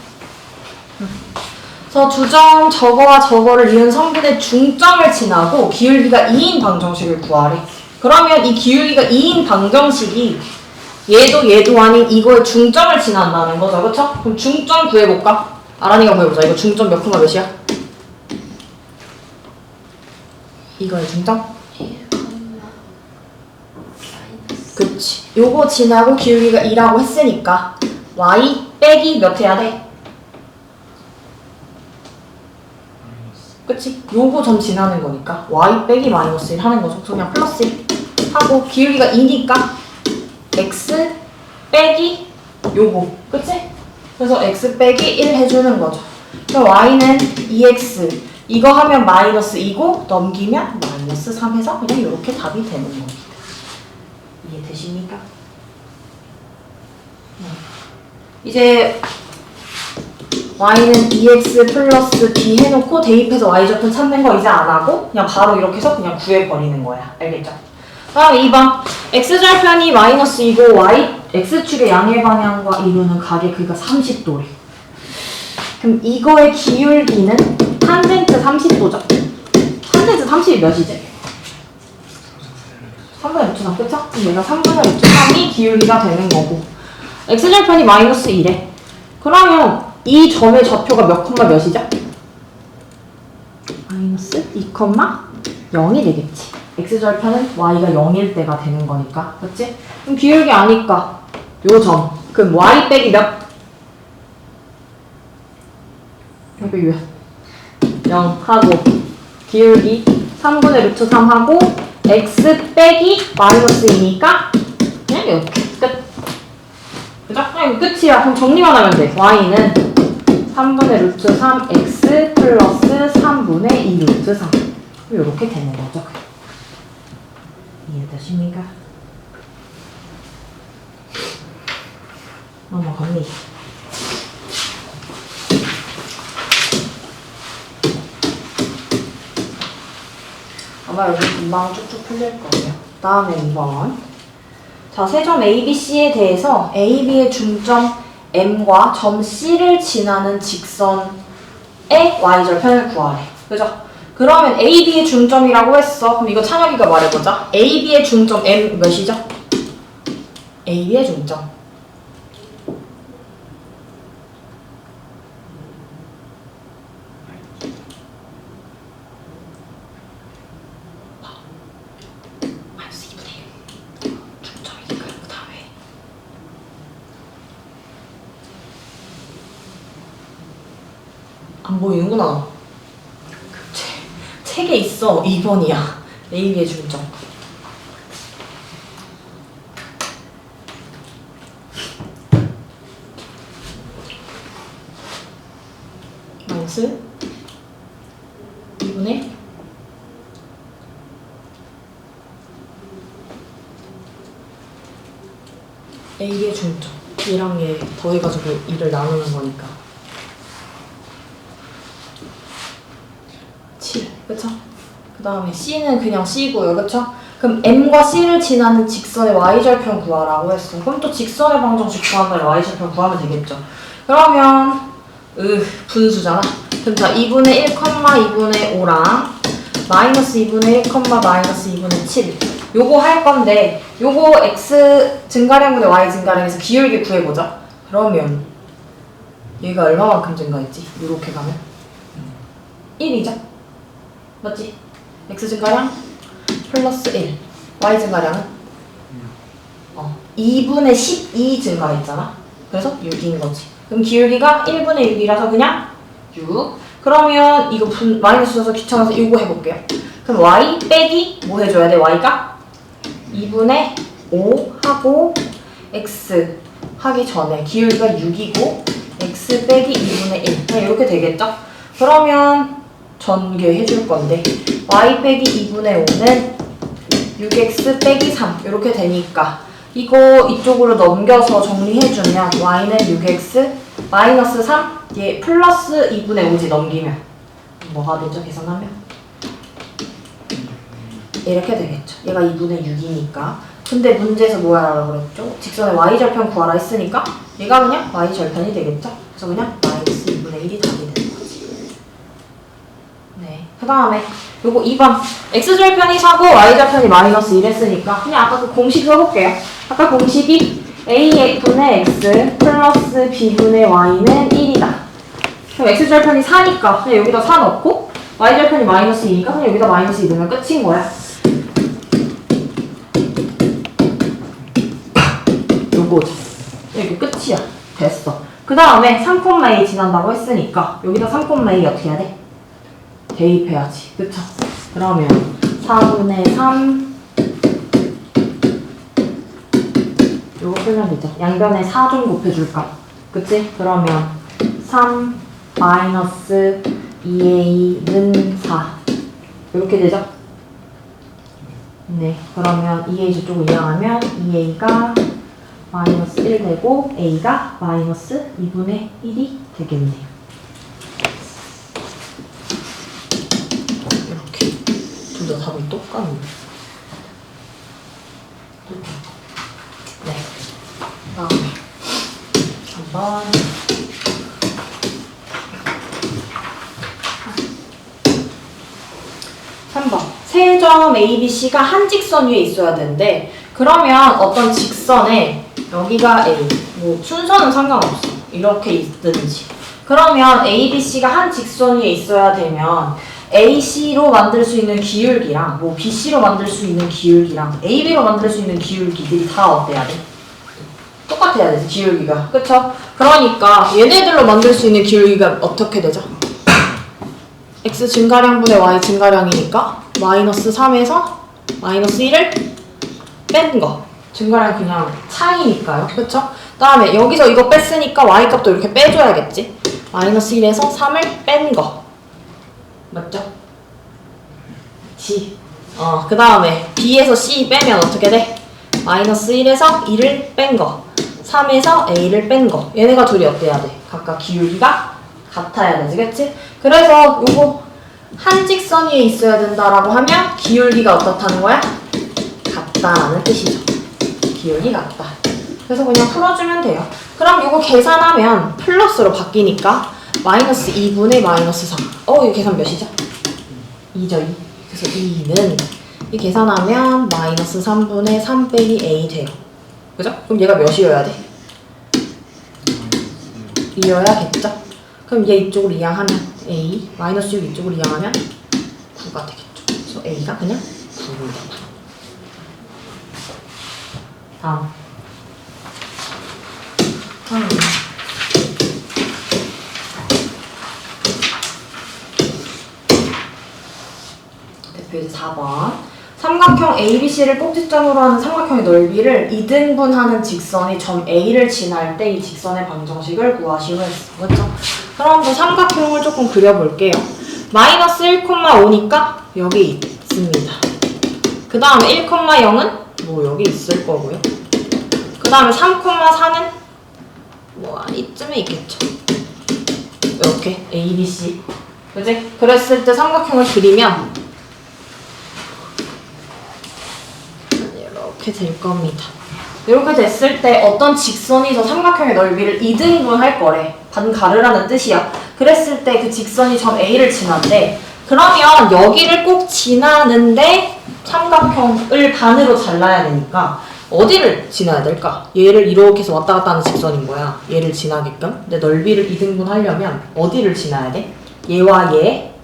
그래서 주점 저거와 저거를 이은 성분의 중점을 지나고 기울기가 2인 방정식을 구하래. 그러면 이 기울기가 2인 방정식이 얘도 아닌 이거의 중점을 지난다는 거죠. 그쵸? 그럼 중점 구해볼까? 아란이가 구해보자. 이거 중점 몇 콤마 몇이야? 이거의 중점? 그치. 요거 지나고 기울기가 2라고 했으니까 y 빼기 몇 해야 돼? 그치? 요거 점 지나는 거니까 y 빼기 마이너스 1 하는 거죠. 그냥 플러스 1 하고 기울기가 2니까 x 빼기 요거. 그치? 그래서 x 빼기 1 해주는 거죠. 그럼 y는 2x 이거 하면 마이너스 2고 넘기면 마이너스 3 해서 그냥 이렇게 답이 되는 겁니다. 이해되십니까? 이제 y는 2x 플러스 b 해놓고 대입해서 y좌표 찾는 거 이제 안 하고 그냥 바로 이렇게 해서 그냥 구해버리는 거야. 알겠죠? 다음에 2번 x절편이 마이너스 2고 y x축의 양의 방향과 이루는 각의 그가 30도래. 그럼 이거의 기울기는 탄젠트 30도죠? 탄젠트 30이 몇이지? 3분의 루트 3, 그쵸? 그럼 얘가 3분의 루트 3이 기울기가 되는 거고 x절편이 마이너스 2래. 그러면 이 점의 좌표가 몇 콤마 몇이죠? 마이너스 2 콤마 0이 되겠지. x절편은 y가 0일 때가 되는 거니까. 그치? 그럼 기울기 아니까 요 점. 그럼 y 빼기 몇? 여기 몇? 0 하고 기울기 3분의 루트 3 하고 x 빼기 마이너스 2니까 그냥 이렇게 끝. 그죠? 그냥 이거 끝이야. 그럼 정리만 하면 돼. y는 3분의 루트 3 x 플러스 3분의 2 루트 3 이렇게 되는 거죠. 이해되십니까? 넘어갑니다. 아마 여기 금방 쭉쭉 풀릴 거예요. 다음에 2번. 자, 세점 ABC에 대해서 AB의 중점 M과 점 C를 지나는 직선의 y절편을 구하래. 그죠? 그러면 AB의 중점이라고 했어. 그럼 이거 찬혁이가 말해보자. AB의 중점 M 몇이죠? AB의 중점. 안 보이는구나. 책에 있어. 2번이야. AB의 중점. 마이너스 2분의 AB의 중점. 얘랑 얘 더해가지고 2를 나누는 거니까. 7, 그쵸? 그 다음에 C는 그냥 C고요, 그쵸? 그럼 M과 C를 지나는 직선의 y절편 구하라고 했어. 그럼 또 직선의 방정식 구하면 y절편 구하면 되겠죠? 그러면 분수잖아. 그럼 자 2분의 1, 2분의 5랑 마이너스 2분의 1, 마이너스 2분의 7 요거 할 건데 요거 x 증가량분의 y 증가량에서 기울기 구해보자. 그러면 얘가 얼마만큼 증가했지? 이렇게 가면 1이죠? 맞지? x 증가량 플러스 1 y 증가량은 2분의 12 증가했잖아. 그래서 6인 거지. 그럼 기울기가 1분의 6이라서 그냥 6. 그러면 이거 마이너스 써서 귀찮아서 이거 해볼게요. 그럼 y 빼기 뭐 해줘야 돼? y가 2분의 5 하고 x 하기 전에 기울기가 6이고 x 빼기 2분의 1 그냥 이렇게 되겠죠? 그러면 전개해 줄 건데 y 빼기 2분의 5는 6x 빼기 3 이렇게 되니까 이거 이쪽으로 넘겨서 정리해주면 y는 6x 마이너스 3 얘 플러스 2분의 5지 넘기면 뭐가 되죠? 계산하면 이렇게 되겠죠. 얘가 2분의 6이니까 근데 문제에서 뭐 하라고 그랬죠? 직선의 y절편 구하라 했으니까 얘가 그냥 y절편이 되겠죠? 그래서 그냥 마이너스 2분의 1이 답이 되는 거지. 네. 그 다음에 요거 2번 x절편이 4고 y절편이 마이너스 1 했으니까 그냥 아까 그 공식 써볼게요. 아까 공식이 a분의 x 플러스 b분의 y는 1이다. 그럼 x절편이 4니까 그냥 여기다 4 넣고 y절편이 마이너스 2니까 그냥 여기다 마이너스 2 넣으면 끝인 거야. 요거죠. 이게 끝이야. 됐어. 그 다음에 3,a 지난다고 했으니까 여기다 3,a 어떻게 해야 돼? 대입해야지. 그쵸? 그러면 4분의 3 요거 풀면 되죠. 양변에 4 좀 곱해줄까? 그치? 그러면 3 마이너스 2a는 4 이렇게 되죠? 네. 그러면 2a 저쪽을 이항하면 2a가 마이너스 1 되고 a가 마이너스 2분의 1이 되겠네요. 이렇게 둘 다 답이 똑같네. 네. 다음에 한번 3번 세 점 A, B, C가 한 직선 위에 있어야 되는데 그러면 어떤 직선에 여기가 A, 뭐 순서는 상관없어. 이렇게 있든지. 그러면 A, B, C가 한 직선 위에 있어야 되면 AC로 만들 수 있는 기울기랑 뭐 BC로 만들 수 있는 기울기랑 AB로 만들 수 있는 기울기들이 다 어때야 돼? 똑같아야 되지, 기울기가. 그쵸? 그러니까 얘네들로 만들 수 있는 기울기가 어떻게 되죠? X 증가량분의 Y 증가량이니까 마이너스 3에서 마이너스 1을 뺀 거. 증가량 그냥 차이니까요. 그쵸? 그 다음에 여기서 이거 뺐으니까 Y값도 이렇게 빼줘야겠지. 마이너스 1에서 3을 뺀 거. 맞죠? G. 그 다음에 B에서 C 빼면 어떻게 돼? 마이너스 1에서 2를 뺀 거. 3에서 A를 뺀 거. 얘네가 둘이 어때야 돼? 각각 기울기가 같아야 되지. 그치? 그래서 요거 한 직선 위에 있어야 된다라고 하면 기울기가 어떻다는 거야? 같다라는 뜻이죠. 기울기 같다. 그래서 그냥 풀어주면 돼요. 그럼 이거 계산하면 플러스로 바뀌니까 마이너스 2분의 마이너스 3. 이거 계산 몇이죠? 2죠, 2. 그래서 2는 이 계산하면 마이너스 3분의 3 빼기 A 돼요. 그죠? 그럼 얘가 몇이어야 돼? 2여야겠죠? 그럼 얘 이쪽으로 이항하면 A, 마이너스 6 이쪽으로 이항하면 9가 되겠죠. 그래서 A가 그냥 9입니다. 다음. 대표 이제 4번. 삼각형 ABC를 꼭지점으로 하는 삼각형의 넓이를 2등분하는 직선이 점 A를 지날 때 이 직선의 방정식을 구하시오 했어. 그렇죠? 그럼 그 삼각형을 조금 그려볼게요. 마이너스 1,5니까 여기 있습니다. 그 다음에 1,0은 뭐 여기 있을 거고요. 그 다음에 3,4는 뭐 이쯤에 있겠죠. 이렇게 A, B, C. 그지? 그랬을 때 삼각형을 그리면 이렇게 될 겁니다. 이렇게 됐을 때 어떤 직선이 저 삼각형의 넓이를 2등분할 거래. 반가르라는 뜻이야. 그랬을 때 그 직선이 점 A를 지난대. 그러면 여기를 꼭 지나는데 삼각형을 반으로 잘라야 되니까 어디를 지나야 될까? 얘를 이렇게 해서 왔다 갔다 하는 직선인 거야. 얘를 지나게끔. 근데 넓이를 2등분 하려면 어디를 지나야 돼? 얘와 얘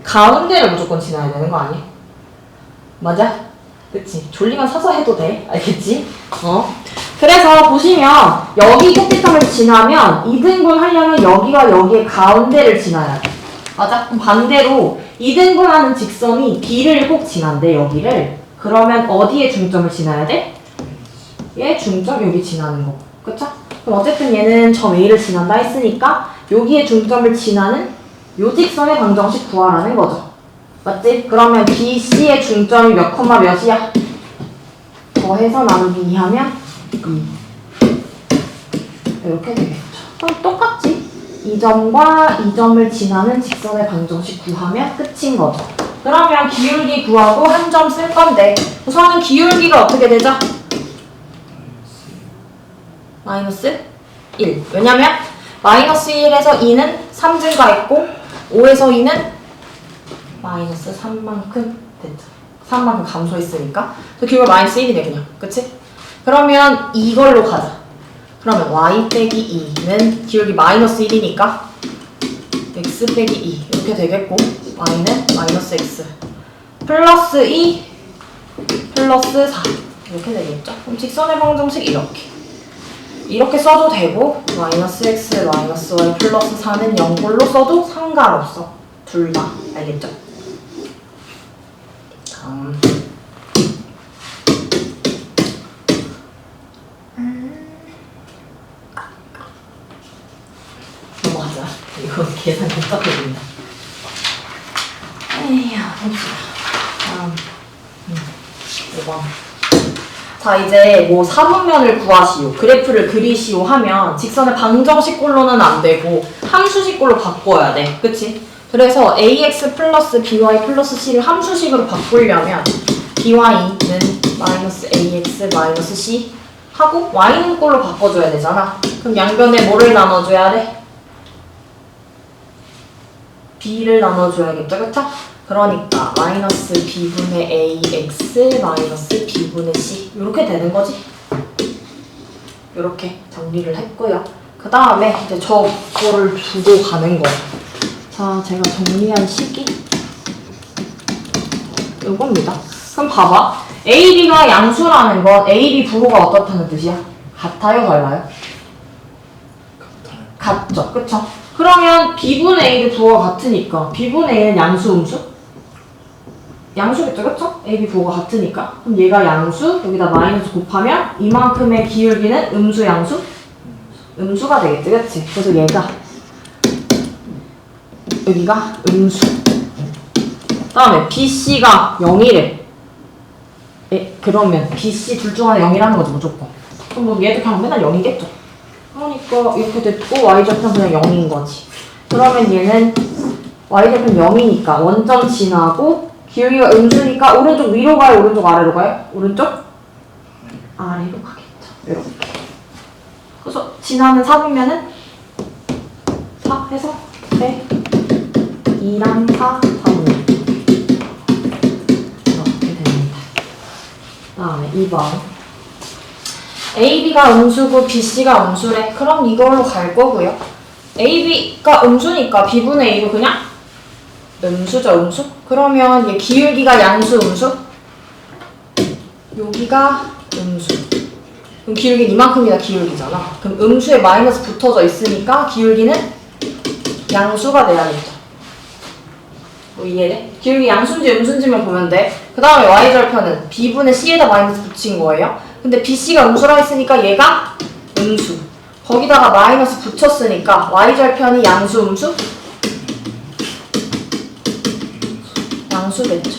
가운데를 무조건 지나야 되는 거 아니야? 맞아? 그치? 졸리면 서서 해도 돼. 알겠지? 그래서 보시면 여기 꼭지점을 지나면 2등분 하려면 여기와 여기의 가운데를 지나야 돼. 맞아? 그럼 반대로 2등분하는 직선이 B를 꼭 지난대, 여기를. 그러면 어디에 중점을 지나야 돼? 얘 중점 여기 지나는 거. 그쵸? 그럼 어쨌든 얘는 점 A를 지난다 했으니까 여기에 중점을 지나는 요 직선의 방정식 구하라는 거죠. 맞지? 그러면 BC의 중점이 몇 콤마 몇이야? 더해서 나누기 2 하면 2. 이렇게 되겠죠. 그럼 똑같지? 이 점과 이 점을 지나는 직선의 방정식 구하면 끝인 거죠. 그러면 기울기 구하고 한 점 쓸 건데 우선은 기울기가 어떻게 되죠? 마이너스 1. 왜냐면 마이너스 1에서 2는 3 증가했고 5에서 2는 마이너스 3만큼 됐죠. 3만큼 감소했으니까. 그 기울기가 마이너스 1이네 그냥. 그치? 그러면 이걸로 가자. 그러면 y 빼기 2는 기울기 마이너스 1이니까 x 빼기 2 이렇게 되겠고 y는 마이너스 x 플러스 2 플러스 4 이렇게 되겠죠? 그럼 직선의 방정식 이렇게 써도 되고 마이너스 x 마이너스 y 플러스 4는 0꼴로 써도 상관없어. 둘 다. 알겠죠? 다음 넘어가자. 이거 계산 복잡해진다. 에휴, 봅시다. 다음 5번. 자, 이제 뭐 사분면을 구하시오, 그래프를 그리시오 하면 직선의 방정식꼴로는 안 되고 함수식꼴로 바꿔야 돼. 그치? 그래서 ax 플러스 by 플러스 c를 함수식으로 바꾸려면 by는 마이너스 ax 마이너스 c 하고 y는 꼴로 바꿔줘야 되잖아. 그럼 양변에 뭐를 나눠줘야 돼? b를 나눠줘야겠죠? 그쵸? 그러니까 마이너스 b분의 ax 마이너스 b분의 c 이렇게 되는 거지. 이렇게 정리를 했고요. 그 다음에 이제 저거를 두고 가는 거예요. 자, 제가 정리한 식이 이겁니다. 그럼 봐봐. a, b가 양수라는 건 a, b 부호가 어떻다는 뜻이야? 같아요? 달라요? 같죠? 그쵸? 그러면 b분의 a를 부호가 같으니까 b분의 a는 양수, 음수? 양수겠죠? 그쵸? a, b 부호가 같으니까. 그럼 얘가 양수, 여기다 마이너스 곱하면 이만큼의 기울기는 음수, 양수? 음수가 되겠지, 그치? 그래서 얘가 여기가 음수. 그 다음에 BC가 0이래. 그러면 BC 둘 중 하나 0이라는 거지 무조건. 그럼 뭐 얘도 그냥 맨날 0이겠죠. 그러니까 이렇게 됐고 y절편 그냥 0인 거지. 그러면 얘는 y절편 0이니까 원점 지나고 기울기가 음수니까 오른쪽 위로 가요? 오른쪽 아래로 가요? 오른쪽 아래로 가겠죠. 이렇게. 그래서 지나는 사분면은 4 해서 2랑 4 4분의 이렇게 됩니다. 그 다음에 2번 AB가 음수고 BC가 음수래. 그럼 이걸로 갈 거고요. AB가 음수니까 B분의 A도 그냥 음수죠, 음수? 그러면 얘 기울기가 양수, 음수? 여기가 음수. 그럼 기울기는 이만큼이다, 기울기잖아. 그럼 음수에 마이너스 붙어져 있으니까 기울기는 양수가 돼야겠죠. 뭐 이해돼? 기울기 양수인지 음수인지만 보면 돼. 그 다음에 y절편은 b분의 c에다 마이너스 붙인 거예요. 근데 bc가 음수라 했으니까 얘가 음수. 거기다가 마이너스 붙였으니까 y절편이 양수, 음수? 양수겠죠.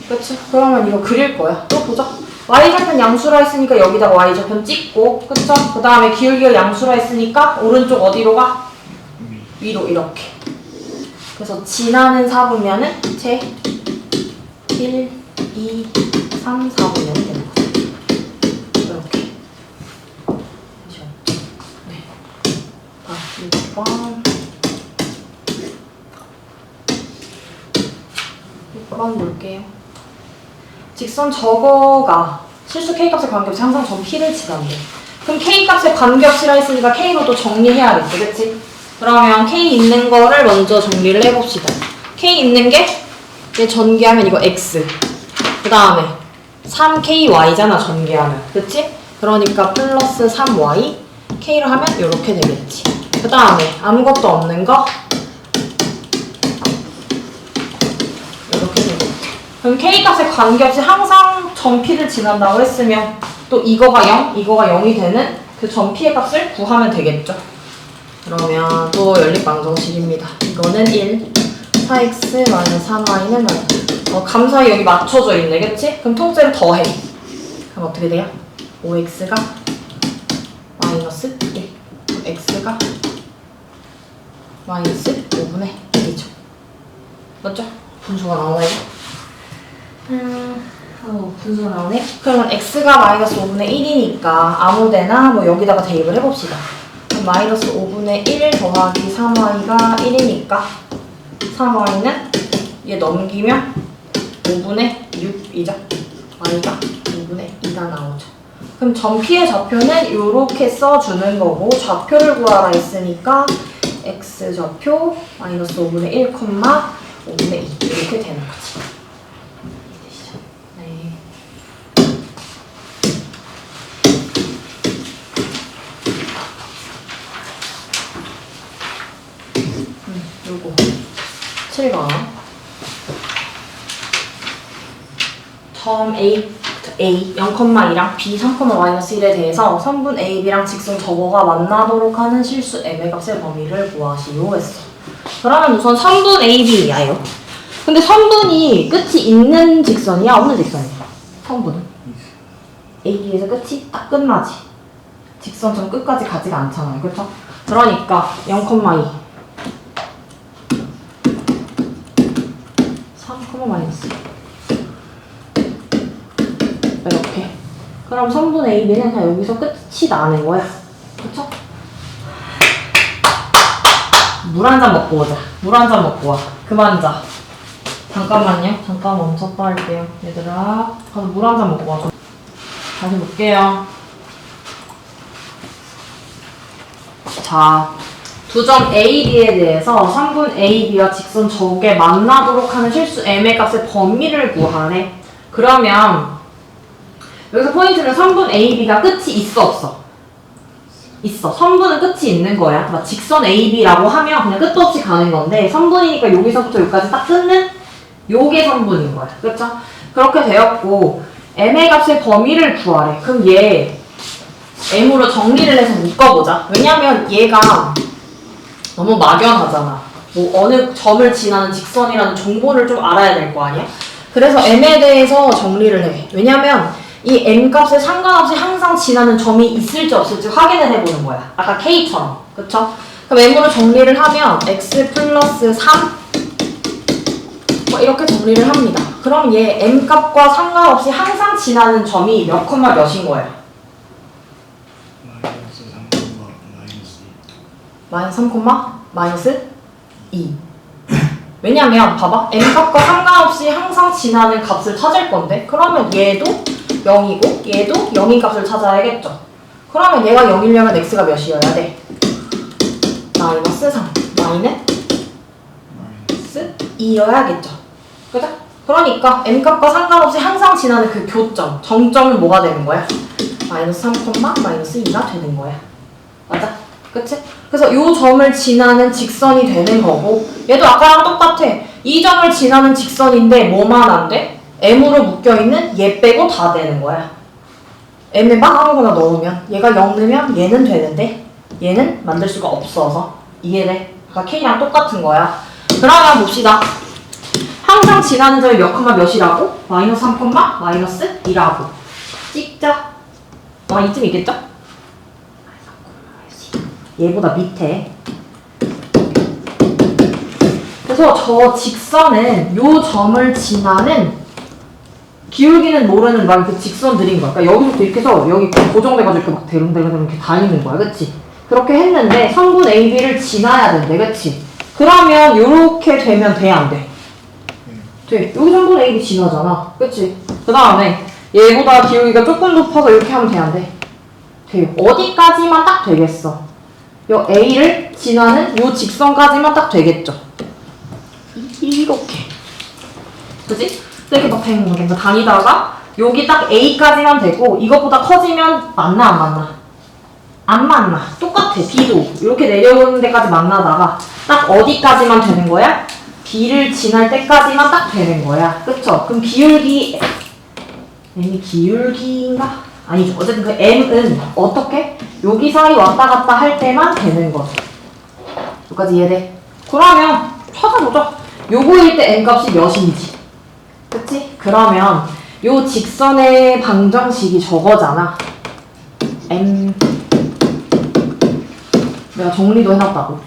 그치? 그러면 이거 그릴 거야. 또 보자. y절편 양수라 했으니까 여기다가 y절편 찍고, 그쵸? 그 다음에 기울기가 양수라 했으니까 오른쪽 어디로 가? 위로 이렇게. 그래서 지나는 사분면은 제 1, 2, 3, 4분면이 되는 거죠. 이렇게. 네. 아, 6번. 6번 볼게요. 직선 저거가 실수 K값의 관계없이 항상 전 P를 지난대. 그럼 K값의 관계없이라 했으니까 K로 또 정리해야겠지, 그치? 그러면 K 있는 거를 먼저 정리를 해봅시다. K 있는 게 얘 전개하면 이거 X. 그 다음에 3KY잖아, 전개하면. 그치? 그러니까 플러스 3Y. K를 하면 이렇게 되겠지. 그 다음에 아무것도 없는 거 이렇게 되겠지. 그럼 K값에 관계없이 항상 전 P를 지난다고 했으면 또 이거가 0, 이거가 0이 되는 그 전 P의 값을 구하면 되겠죠. 그러면 또 연립방정식입니다. 이거는 1, 4x 3y는 감사히 여기 맞춰져 있네, 그치? 그럼 통째로 더해. 그럼 어떻게 돼요? 5x가 마이너스 1, x가 마이너스 5분의 1이죠. 맞죠? 분수가 나오나요? 분수가 나오네? 그러면 x가 마이너스 5분의 1이니까 아무데나 뭐 여기다가 대입을 해봅시다. 마이너스 5분의 1 더하기 3y가 1이니까 3y는 얘 넘기면 5분의 6이죠. y가 5분의 2가 나오죠. 그럼 전 P의 좌표는 이렇게 써주는 거고 좌표를 구하라 했으니까 x좌표 마이너스 5분의 1, 5분의 2 이렇게 되는 거지. 이해되시죠? 네. 요거 7번 점 A 0,2랑 B 3,-1에 대해서 선분 AB랑 직선 저거가 만나도록 하는 실수 M의 값의 범위를 구하시오 했어. 그러면 우선 선분 AB야요. 근데 선분이 끝이 있는 직선이야? 없는 직선이야? 선분은? AB에서 끝이 딱 끝나지. 직선처럼 끝까지 가지가 않잖아요. 그렇죠? 그러니까 0,2 3,-. 이렇게. 그럼 선분 AB는 그냥 여기서 끝이 나는 거야. 그쵸? 물 한 잔 먹고 오자. 물 한 잔 먹고 와. 그만 자. 잠깐만요. 잠깐 멈췄다 할게요. 얘들아. 가서 물 한 잔 먹고 와. 다시 볼게요. 자, 두 점 A, B에 대해서 선분 A, B와 직선 저게 만나도록 하는 실수 M의 값의 범위를 구하래. 그러면 여기서 포인트는 선분 A, B가 끝이 있어 없어? 있어. 선분은 끝이 있는 거야. 막 직선 A, B라고 하면 그냥 끝도 없이 가는 건데 선분이니까 여기서부터 여기까지 딱 끊는 요게 선분인 거야. 그렇죠? 그렇게 되었고 M의 값의 범위를 구하래. 그럼 얘 M으로 정리를 해서 묶어보자. 왜냐면 얘가 너무 막연하잖아. 뭐 어느 점을 지나는 직선이라는 정보를 좀 알아야 될 거 아니야? 그래서 M에 대해서 정리를 해. 왜냐면 이 M값에 상관없이 항상 지나는 점이 있을지 없을지 확인을 해보는 거야. 아까 K처럼. 그쵸? 그럼 M으로 정리를 하면 X 플러스 3 뭐 이렇게 정리를 합니다. 그럼 얘 M값과 상관없이 항상 지나는 점이 몇 콤마 몇인 거야? 마이너스 3, 마이너스 2. 왜냐면 봐봐. M값과 상관없이 항상 지나는 값을 찾을 건데 그러면 얘도 0이고 얘도 0인 값을 찾아야겠죠. 그러면 얘가 0이려면 x가 몇이어야 돼? 마이너스 3 마이너스 2여야겠죠. 그죠? 그러니까 M값과 상관없이 항상 지나는 그 교점, 정점은 뭐가 되는 거야? 마이너스 3, 마이너스 2가 되는 거야. 맞아? 그치? 그래서 요 점을 지나는 직선이 되는 거고 얘도 아까랑 똑같아. 이 점을 지나는 직선인데 뭐만 안 돼? M으로 묶여있는 얘 빼고 다 되는 거야. M에 막 아무거나 넣으면 얘가 0 넣으면 얘는 되는데 얘는 만들 수가 없어서 이해돼? 아까 K랑 똑같은 거야. 그러면 봅시다. 항상 지나는 점이 몇 콤마 몇이라고? 마이너스 3 콤마 마이너스 2라고 찍자. 이쯤 있겠죠? 얘보다 밑에. 그래서 저 직선은 요 점을 지나는 기울기는 모르는 막 그 직선들인 거야. 그러니까 여기부터 이렇게 해서 여기 고정돼가지고 이렇게 막 대릉대릉 이렇게 다니는 거야. 그치? 그렇게 했는데 선분 AB를 지나야 된대. 그치? 그러면 요렇게 되면 돼? 안 돼? 돼. 여기 선분 AB 지나잖아. 그치? 그 다음에 얘보다 기울기가 조금 높아서 이렇게 하면 돼? 안 돼? 돼요. 어디까지만 딱 되겠어? 요 A를 지나는 요 직선까지만 딱 되겠죠? 이렇게. 그치? 이렇게 막 되는 거야. 그러니까 다니다가 여기 딱 A까지만 되고 이것보다 커지면 만나 안 만나? 안 만나. 똑같아. B도 이렇게 내려오는 데까지 만나다가 딱 어디까지만 되는 거야? B를 지날 때까지만 딱 되는 거야. 그쵸? 그럼 기울기 M이 기울기인가? 아니죠. 어쨌든 그 M은 어떻게? 여기 사이 왔다 갔다 할 때만 되는 거죠. 여기까지 이해돼? 그러면 찾아보자. 요거일 때 M값이 몇인지. 그치? 그러면 요 직선의 방정식이 저거잖아. M 내가 정리도 해놨다고.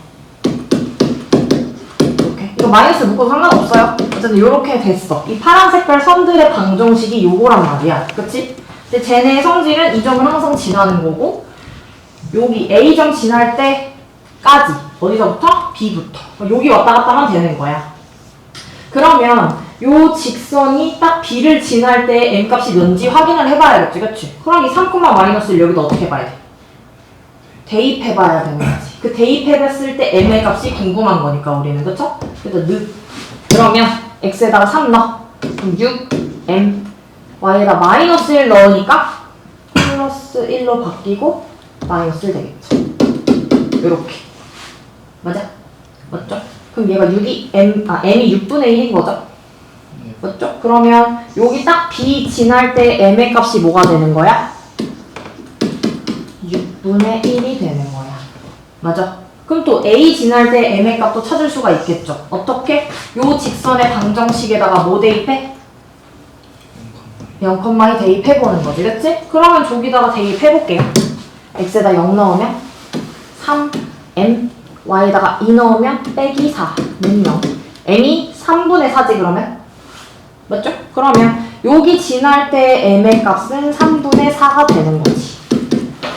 이렇게. 이거 마이너스 묶어도 상관없어요. 어쨌든 요렇게 됐어. 이 파란 색깔 선들의 방정식이 요거란 말이야. 그치? 근데 쟤네의 성질은 이 점을 항상 지나는 거고 여기 A점 지날 때까지 어디서부터? B부터. 여기 왔다 갔다 하면 되는 거야. 그러면 요 직선이 딱 B를 지날 때 M값이 뭔지 확인을 해봐야겠지, 그치? 그럼 이 3, 마이너스를 여기다 어떻게 해봐야 돼? 대입해봐야 되는 거지. 그 대입해봤을 때 m의 값이 궁금한 거니까 우리는 그쵸? 그래서 그러면 x에다가 3 넣어. 그럼 6m y에다 마이너스 1 넣으니까 플러스 1로 바뀌고 마이너스 1 되겠죠. 요렇게. 맞아? 맞죠? 그럼 얘가 6이 m이 6분의 1인 거죠? 맞죠? 그러면 여기 딱 b 지날 때 m의 값이 뭐가 되는 거야? 6분의 1이 되는 거야. 맞아? 그럼 또 a 지날 때 m의 값도 찾을 수가 있겠죠. 어떻게? 요 직선의 방정식에다가 뭐 대입해? 0,2 대입해보는 거지, 그치? 그러면 저기다가 대입해볼게요. x에다 0 넣으면 3m, y에다가 2 넣으면 빼기 4는 0. m이 3분의 4지 그러면? 맞죠? 그러면 여기 지날 때 m의 값은 3분의 4가 되는 거지.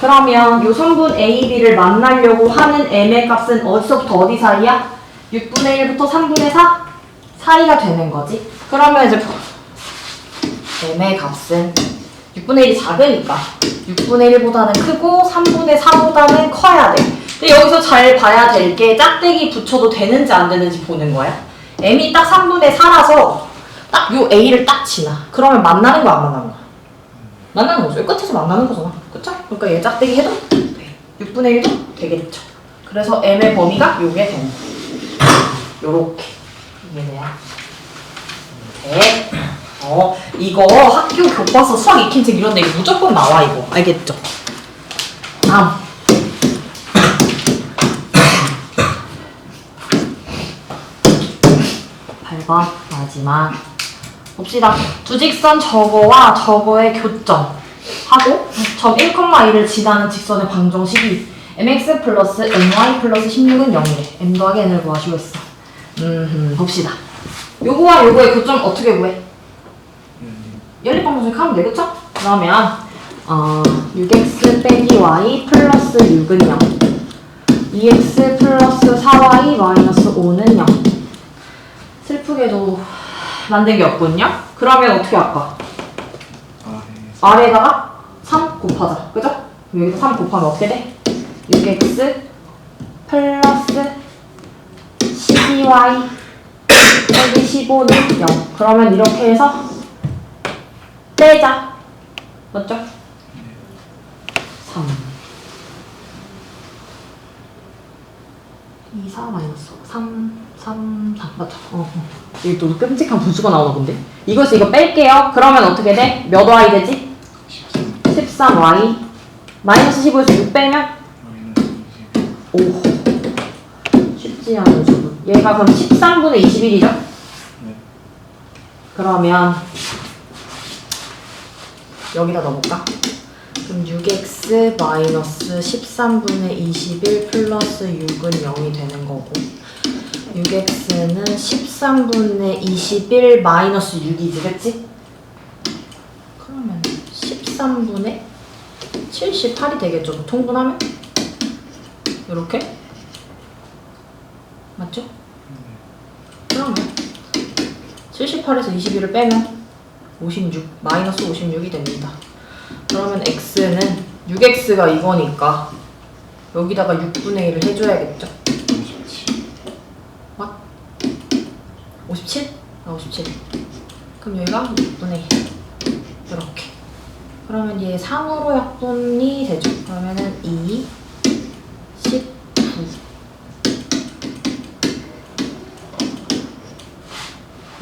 그러면 요 선분 a, b를 만나려고 하는 m의 값은 어디서부터 어디 사이야? 6분의 1부터 3분의 4 사이가 되는 거지. 그러면 이제 m의 값은 6분의 1이 작으니까 6분의 1보다는 크고 3분의 4보다는 커야 돼. 근데 여기서 잘 봐야 될 게 짝대기 붙여도 되는지 안 되는지 보는 거야. m이 딱 3분의 4라서 딱 요 a를 딱 지나. 그러면 만나는 거야, 안 만나는 거야? 만나는 거죠. 끝에서 만나는 거잖아. 그쵸? 그러니까 얘 짝대기 해도 돼. 6분의 1도 되겠죠. 그래서 m의 범위가 요게 되는 거야. 요렇게. 이해돼요? 네. 이거 학교 교과서 수학 익힌 책 이런 데 이거 무조건 나와 이거. 알겠죠? 다음. 마지막 봅시다. 두 직선 저거와 저거의 교점하고 점 1,2를 지나는 직선의 방정식이 mx 플러스 my 플러스 16은 0이래. m 더하기 n을 구하시고 있어. 봅시다. 요거와 요거의 교점 어떻게 구해? 연립방정식 하면 돼, 그쵸? 그러면 6x 빼기 y 플러스 6은 0, 2x 플러스 4y 마이너스 5는 0. 슬프게도 만든 게 없군요? 그러면 어떻게 할까? 아래에다가 3 곱하자. 그죠? 여기다 3 곱하면 어떻게 돼? 6x 플러스 12y 빼기 15는 0. 그러면 이렇게 해서 빼자. 맞죠? 3 2, 4 마이너스 3 맞죠? 이게 또 끔찍한 분수가 나오나 본데? 이거 뺄게요. 그러면 어떻게 돼? 몇 y 되지? 13y 마이너스 15에서 6 빼면? 오, 쉽지 않은 수분. 얘가 그럼 13분의 21이죠? 네. 그러면 여기다 넣어볼까? 그럼 6x 마이너스 13분의 21 플러스 6은 0이 되는 거고 6x는 13분의 21 마이너스 6이지, 그치? 그러면 13분의 78이 되겠죠, 통분하면? 요렇게? 맞죠? 그러면 78에서 21을 빼면 56, 마이너스 56이 됩니다. 그러면 x는 6x가 이거니까 여기다가 6분의 1을 해줘야겠죠? 57? 57. 그럼 여기가 6분의 1. 이렇게. 그러면 얘 3으로 약분이 되죠. 그러면은 2, 19.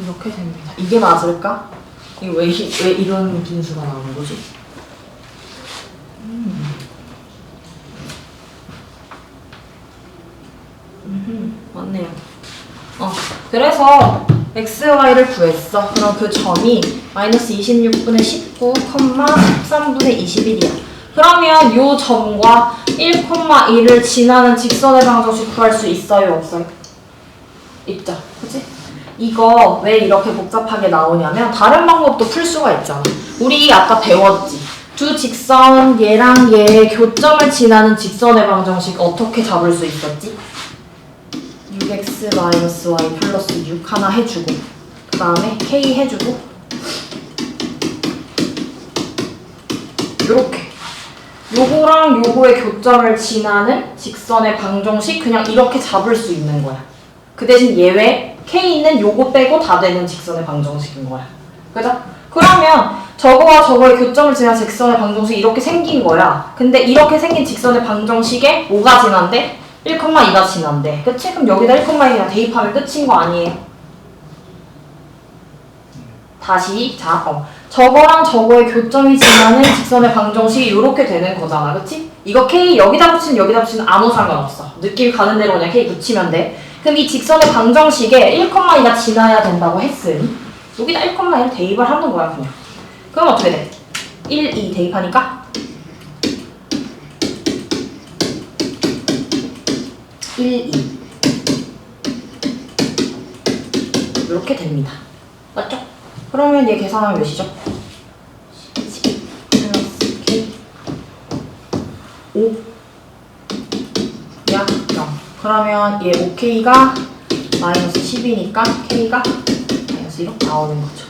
이렇게 됩니다. 이게 맞을까? 이거 왜 이런 분수가 나오는 거지? 맞네요. 그래서 x, y를 구했어. 그럼 그 점이 마이너스 26분의 19, 13분의 21이야. 그러면 요 점과 1,2를 지나는 직선의 방정식 구할 수 있어요, 없어요? 있죠. 그치? 이거 왜 이렇게 복잡하게 나오냐면 다른 방법도 풀 수가 있잖아. 우리 아까 배웠지. 두 직선 얘랑 얘의 교점을 지나는 직선의 방정식 어떻게 잡을 수 있었지? 6x 마이너스 y 플러스 6 하나 해주고 그 다음에 k 해주고 요렇게 요거랑 요거의 교점을 지나는 직선의 방정식 그냥 이렇게 잡을 수 있는 거야. 그 대신 예외 K는 요거 빼고 다 되는 직선의 방정식인 거야. 그죠? 그러면 저거와 저거의 교점을 지나는 직선의 방정식이 이렇게 생긴 거야. 근데 이렇게 생긴 직선의 방정식에 뭐가 지난대? 1,2가 지난대. 그치? 그럼 여기다 1,2 그냥 대입하면 끝인 거 아니에요? 다시 저거랑 저거의 교점이 지나는 직선의 방정식이 이렇게 되는 거잖아. 그치? 이거 K 여기다 붙이면 아무 상관없어. 느낌 가는 대로 그냥 K 붙이면 돼. 그럼 이 직선의 방정식에 1,2가 지나야 된다고 했으니 여기다 1,2를 대입을 하는 거야 그냥. 그럼 어떻게 돼? 1, 2 대입하니까 1, 2 이렇게 됩니다. 맞죠? 그러면 얘 계산하면 몇이죠? 10 플러스 K 5 야 0. 그러면 얘 5K가 마이너스 10이니까 K가 마이너스 1로 나오는 거죠.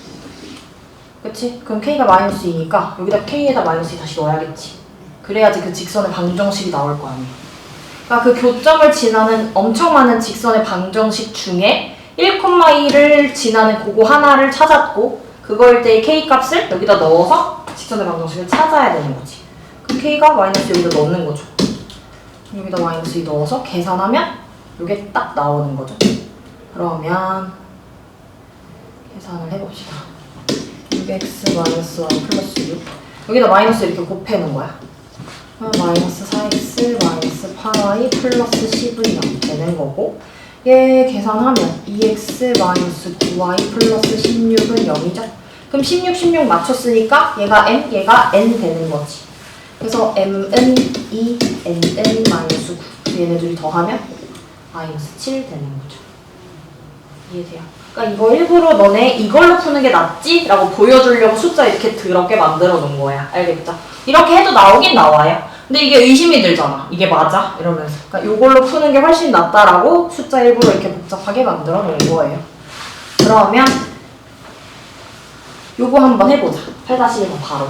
그치? 그럼 K가 마이너스 2니까 여기다 K에다 마이너스 2 다시 넣어야겠지. 그래야지 그 직선의 방정식이 나올 거 아니에요. 그러니까 그 교점을 지나는 엄청 많은 직선의 방정식 중에 1,2를 지나는 그거 하나를 찾았고 그거일 때의 K 값을 여기다 넣어서 직선의 방정식을 찾아야 되는 거지. 그럼 K가 마이너스 여기다 넣는 거죠. 여기다 마이너스 2 넣어서 계산하면 이게 딱 나오는 거죠. 그러면 계산을 해봅시다. 6x 마이너스 y 플러스 6 여기다 마이너스 이렇게 곱해놓은 거야. 마이너스 4x 마이너스 8y 플러스 10은 0 되는 거고 얘 계산하면 2x 마이너스 9y 플러스 16은 0이죠. 그럼 16, 16 맞췄으니까 얘가 m, 얘가 n 되는 거지. 그래서 m은 2, n은 마이너스 9 얘네들이 더하면 마이너스 7 되는 거죠. 이해돼요? 그러니까 이거 일부러 너네 이걸로 푸는 게 낫지? 라고 보여주려고 숫자 이렇게 더럽게 만들어 놓은 거야. 알겠죠? 이렇게 해도 나오긴 나와요. 근데 이게 의심이 들잖아. 이게 맞아? 이러면서. 그러니까 이걸로 푸는 게 훨씬 낫다라고 숫자 일부러 이렇게 복잡하게 만들어 놓은 거예요. 그러면 요거 한번 해보자. 8-1번 바로.